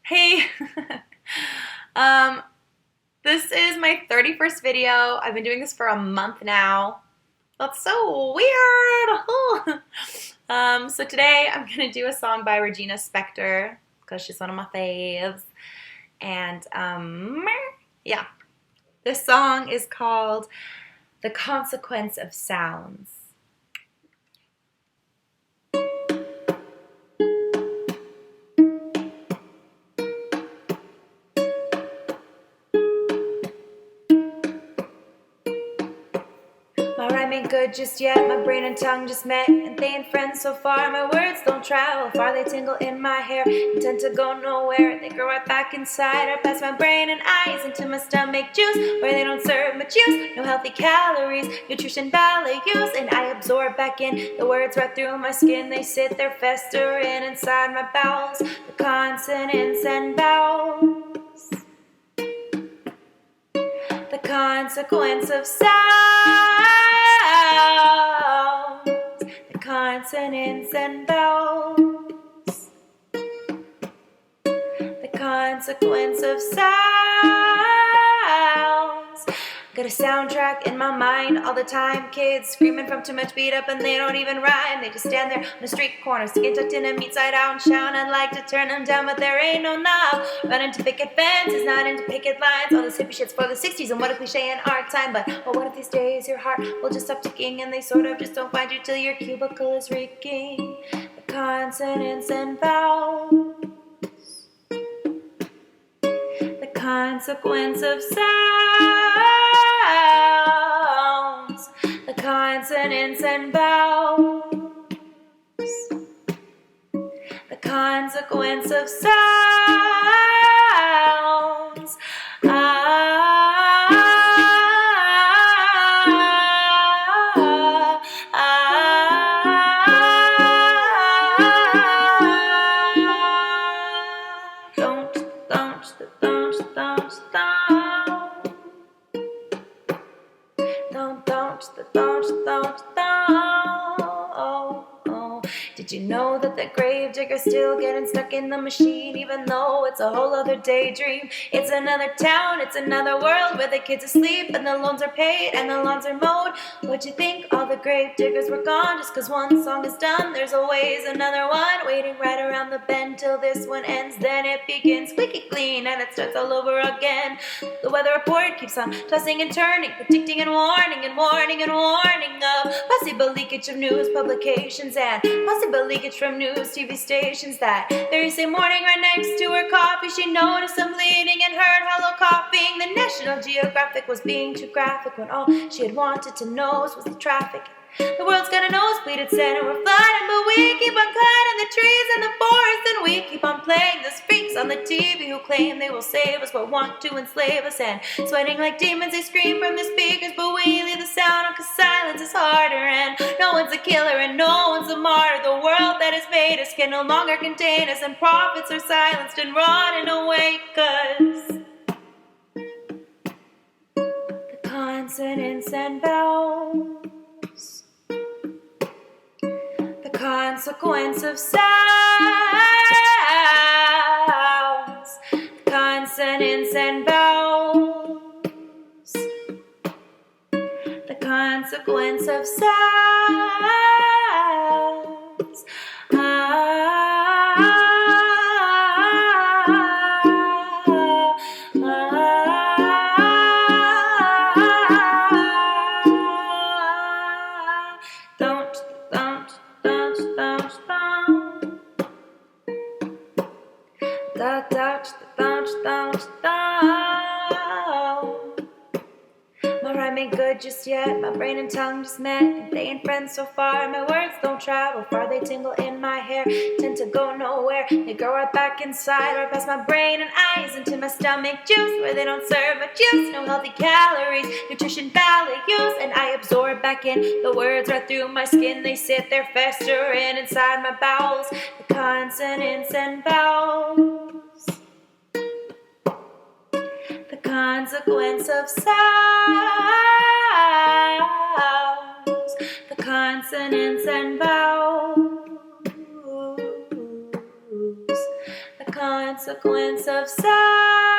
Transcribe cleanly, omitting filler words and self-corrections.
Hey, um, this is my 31st video. I've been doing this for a month now. That's so weird. So today I'm gonna do a song by Regina Spektor because she's one of my faves. And yeah, this song is called "The Consequence of Sounds." My rhyme ain't good just yet, my brain and tongue just met, and they ain't friends so far. My words don't travel far, they tingle in my hair and tend to go nowhere. They go right back inside or past my brain and eyes into my stomach juice, where they don't serve much use. No healthy calories, nutrition values, and I absorb back in the words right through my skin. They sit there festering inside my bowels, the consonants and vowels. The consequence of sounds, the consonants and vowels, the consequence of sounds. Got a soundtrack in my mind all the time. Kids screaming from too much beat up and they don't even rhyme. They just stand there on the street corner, skin tucked in and meat side out and shout. I'd like to turn them down, but there ain't no knob. Running to picket fences, not into picket lines. All this hippie shit's for the 60s and what a cliche in our time. But what if these days your heart will just stop ticking and they sort of just don't find you till your cubicle is reeking? The consonants and vowels, the consequence of sounds, the consonants and vowels, the consequence of sounds. Did you know that the grave digger's still getting stuck in the machine, even though it's a whole other daydream? It's another town, it's another world where the kids are asleep and the loans are paid and the lawns are mowed. What'd you think? All the grave diggers were gone just cause one song is done. There's always another one waiting right around the bend till this one ends. Then it begins squeaky clean and it starts all over again. The weather report keeps on tossing and turning, predicting and warning and warning and warning of possible leakage of news publications and possible leakage from news TV stations. That very same morning, right next to her coffee, she noticed some bleeding and heard hollow coughing. The National Geographic was being too graphic when all she had wanted to know was the traffic. The world's got a nosebleed, it said, and we're flooding, but we keep on cutting the trees and the forest, and we keep on playing those freaks on the TV who claim they will save us but want to enslave us. And sweating like demons, they scream from the speakers, but we leave the sound on cause silence is harder. And no one's a killer and no one's a martyr. The world that has made us can no longer contain us, and prophets are silenced and running away cause the consonants and vowels, the consequence of sounds, the consonants and vowels, the consequence of sounds. My rhyme ain't good just yet, my brain and tongue just met, and they ain't friends so far. My words don't travel far, they tingle in my hair, tend to go nowhere. They go right back inside, right past my brain and eyes into my stomach juice, where they don't serve much use. No healthy calories, nutrition values, and I absorb back in the words right through my skin. They sit there festering inside my bowels, the consonants and vowels, the consequence of sounds, the consonants and vowels, the consequence of sight.